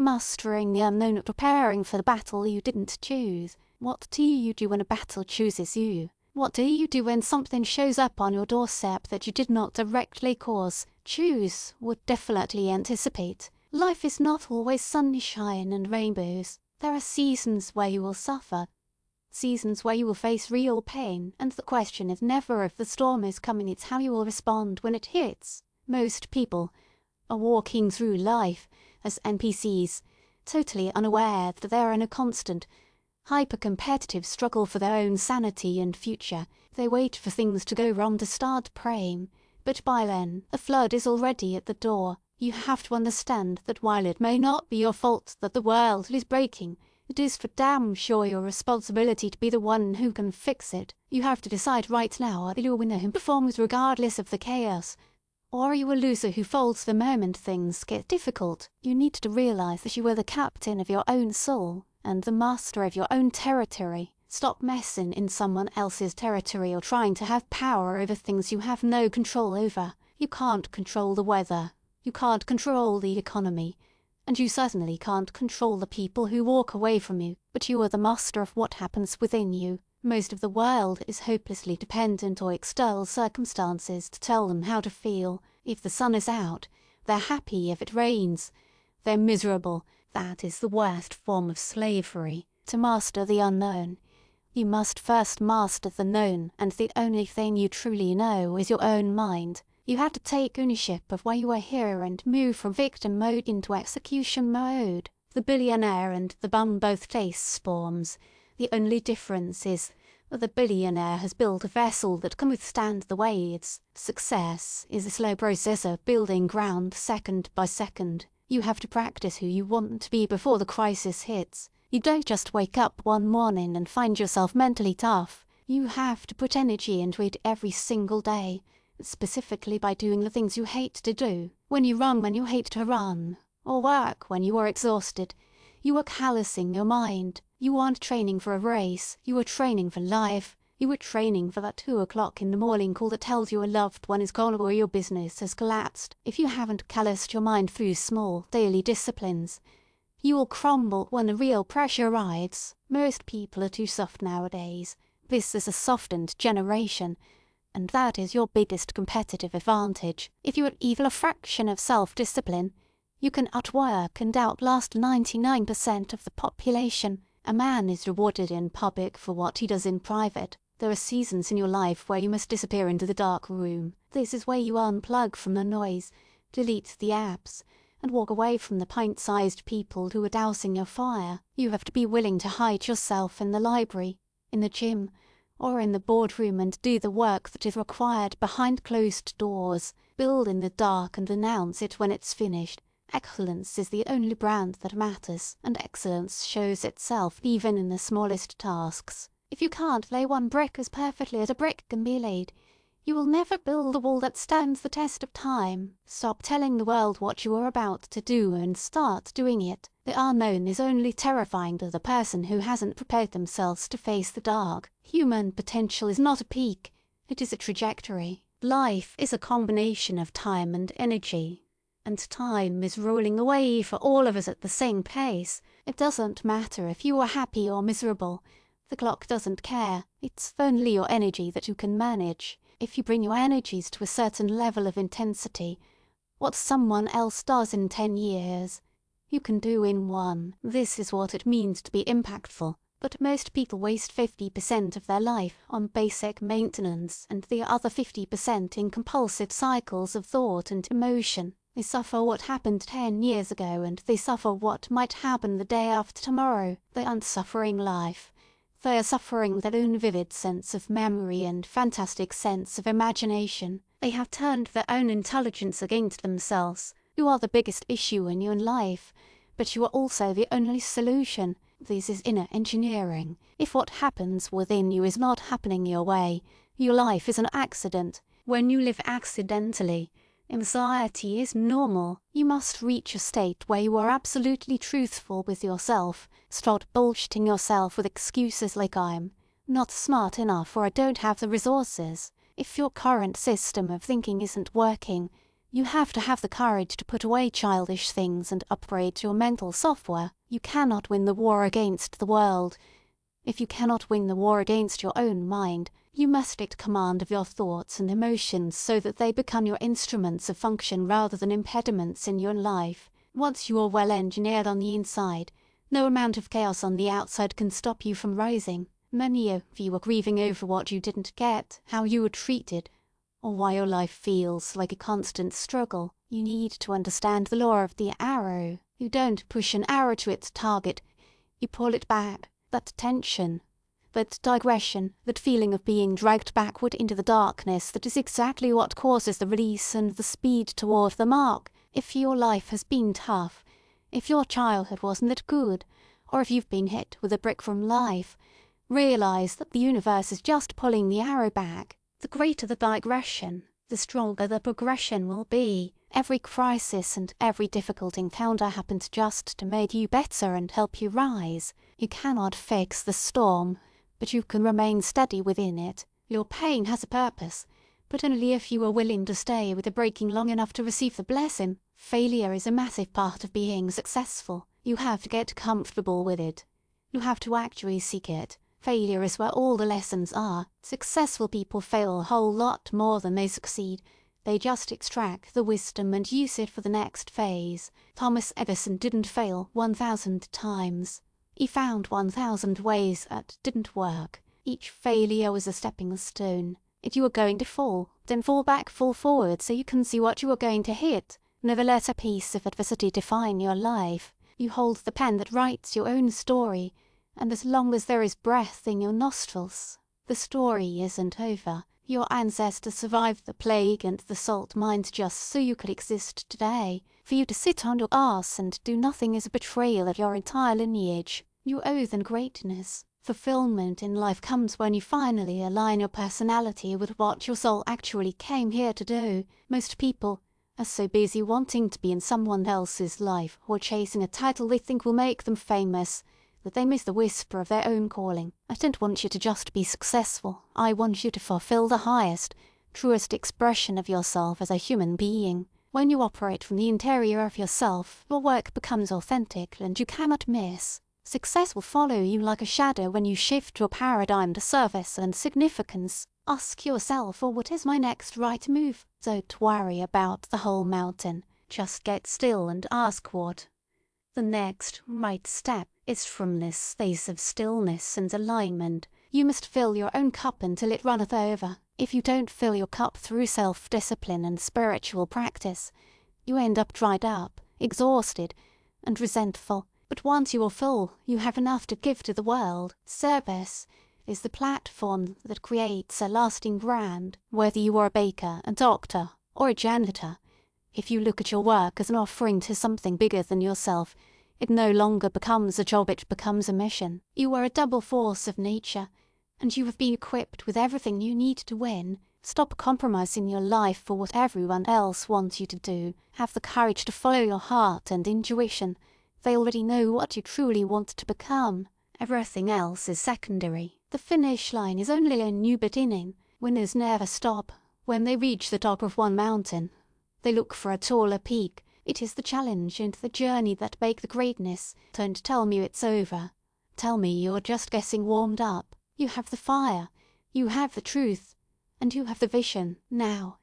mastering the unknown, preparing for the battle you didn't choose. What do you do when a battle chooses you? What do you do when something shows up on your doorstep that you did not directly cause, choose, would definitely anticipate? Life is not always sunshine and rainbows. There are seasons where you will suffer, seasons where you will face real pain, and the question is never if the storm is coming, it's how you will respond when it hits. Most people are walking through life as NPCs, totally unaware that they are in a constant, hyper-competitive struggle for their own sanity and future. They wait for things to go wrong to start praying, but by then the flood is already at the door. You have to understand that while it may not be your fault that the world is breaking, it is for damn sure your responsibility to be the one who can fix it. You have to decide right now that you're a winner who performs regardless of the chaos, or are you a loser who folds the moment things get difficult. You need to realize that you are the captain of your own soul and the master of your own territory. Stop messing in someone else's territory or trying to have power over things you have no control over. You can't control the weather. You can't control the economy. And you certainly can't control the people who walk away from you, but you are the master of what happens within you. Most of the world is hopelessly dependent on external circumstances to tell them how to feel. If the sun is out, they're happy. If it rains, they're miserable. That is the worst form of slavery. To master the unknown, you must first master the known, and the only thing you truly know is your own mind. You have to take ownership of why you are here and move from victim mode into execution mode. The billionaire and the bum both face storms. The only difference is that the billionaire has built a vessel that can withstand the waves. Success is a slow process of building ground second by second. You have to practice who you want to be before the crisis hits. You don't just wake up one morning and find yourself mentally tough. You have to put energy into it every single day, specifically by doing the things you hate to do. When you run when you hate to run, or work when you are exhausted, you are callousing your mind. You aren't training for a race, you are training for life. You are training for that 2 o'clock in the morning call that tells you a loved one is gone or your business has collapsed. If you haven't calloused your mind through small, daily disciplines, you will crumble when the real pressure arrives. Most people are too soft nowadays. This is a softened generation, and that is your biggest competitive advantage. If you had even a fraction of self-discipline, you can outwork and outlast 99% of the population. A man is rewarded in public for what he does in private. There are seasons in your life where you must disappear into the dark room. This is where you unplug from the noise, delete the apps, and walk away from the pint-sized people who are dousing your fire. You have to be willing to hide yourself in the library, in the gym, or in the boardroom and do the work that is required behind closed doors. Build in the dark and announce it when it's finished. Excellence is the only brand that matters, and excellence shows itself even in the smallest tasks. If you can't lay one brick as perfectly as a brick can be laid, you will never build a wall that stands the test of time. Stop telling the world what you are about to do and start doing it. The unknown is only terrifying to the person who hasn't prepared themselves to face the dark. Human potential is not a peak, it is a trajectory. Life is a combination of time and energy. And time is rolling away for all of us at the same pace. It doesn't matter if you are happy or miserable. The clock doesn't care. It's only your energy that you can manage. If you bring your energies to a certain level of intensity, what someone else does in 10 years, you can do in 1. This is what it means to be impactful. But most people waste 50% of their life on basic maintenance and the other 50% in compulsive cycles of thought and emotion. They suffer what happened 10 years ago, and they suffer what might happen the day after tomorrow. They aren't suffering life. They are suffering their own vivid sense of memory and fantastic sense of imagination. They have turned their own intelligence against themselves. You are the biggest issue in your life, but you are also the only solution. This is inner engineering. If what happens within you is not happening your way, your life is an accident. When you live accidentally, anxiety is normal. You must reach a state where you are absolutely truthful with yourself. Stop bullshitting yourself with excuses like I'm not smart enough or I don't have the resources. If your current system of thinking isn't working, You have to have the courage to put away childish things and upgrade your mental software. You cannot win the war against the world. If you cannot win the war against your own mind, you must take command of your thoughts and emotions so that they become your instruments of function rather than impediments in your life. Once you are well engineered on the inside, no amount of chaos on the outside can stop you from rising. Many of you are grieving over what you didn't get, how you were treated, or why your life feels like a constant struggle. You need to understand the law of the arrow. You don't push an arrow to its target, you pull it back. That tension, that digression, that feeling of being dragged backward into the darkness, that is exactly what causes the release and the speed toward the mark. If your life has been tough, if your childhood wasn't that good, or if you've been hit with a brick from life, realize that the universe is just pulling the arrow back. The greater the digression, the stronger the progression will be. Every crisis and every difficult encounter happens just to make you better and help you rise. You cannot fix the storm, but you can remain steady within it. Your pain has a purpose, but only if you are willing to stay with the breaking long enough to receive the blessing. Failure is a massive part of being successful. You have to get comfortable with it. You have to actually seek it. Failure is where all the lessons are. Successful people fail a whole lot more than they succeed. They just extract the wisdom and use it for the next phase. Thomas Edison didn't fail 1,000 times. He found 1,000 ways that didn't work. Each failure was a stepping stone. If you are going to fall, then fall back, fall forward so you can see what you are going to hit. Never let a piece of adversity define your life. You hold the pen that writes your own story, and as long as there is breath in your nostrils, the story isn't over. Your ancestors survived the plague and the salt mines just so you could exist today. For you to sit on your arse and do nothing is a betrayal of your entire lineage. You owe them greatness. Fulfillment in life comes when you finally align your personality with what your soul actually came here to do. Most people are so busy wanting to be in someone else's life or chasing a title they think will make them famous that they miss the whisper of their own calling. I don't want you to just be successful. I want you to fulfill the highest, truest expression of yourself as a human being. When you operate from the interior of yourself, your work becomes authentic and you cannot miss. Success will follow you like a shadow when you shift your paradigm to service and significance. Ask yourself, what is my next right move? Don't worry about the whole mountain. Just get still and ask what the next right step is. From this space of stillness and alignment, you must fill your own cup until it runneth over. If you don't fill your cup through self-discipline and spiritual practice, you end up dried up, exhausted, and resentful. But once you are full, you have enough to give to the world. Service is the platform that creates a lasting brand. Whether you are a baker, a doctor, or a janitor, if you look at your work as an offering to something bigger than yourself, it no longer becomes a job, it becomes a mission. You are a double force of nature, and you have been equipped with everything you need to win. Stop compromising your life for what everyone else wants you to do. Have the courage to follow your heart and intuition. They already know what you truly want to become. Everything else is secondary. The finish line is only a new beginning. Winners never stop. When they reach the top of one mountain, they look for a taller peak. It is the challenge and the journey that make the greatness. Don't tell me it's over. Tell me you're just getting warmed up. You have the fire. You have the truth. And you have the vision. Now,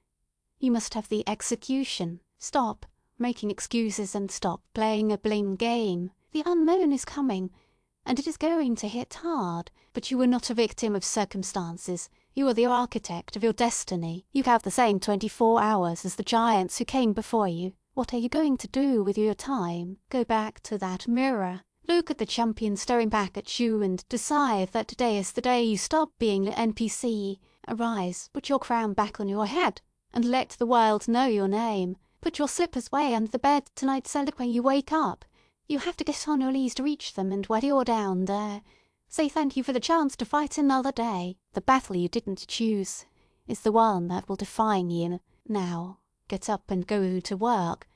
you must have the execution. Stop making excuses and stop playing a blame game. The unknown is coming, and it is going to hit hard. But you are not a victim of circumstances. You are the architect of your destiny. You have the same 24 hours as the giants who came before you. What are you going to do with your time? Go back to that mirror. Look at the champion staring back at you and decide that today is the day you stop being an NPC. Arise, put your crown back on your head, and let the world know your name. Put your slippers away under the bed tonight so that when you wake up, you have to get on your knees to reach them, and when you're down there, say thank you for the chance to fight another day. The battle you didn't choose is the one that will define you. Now, get up and go to work.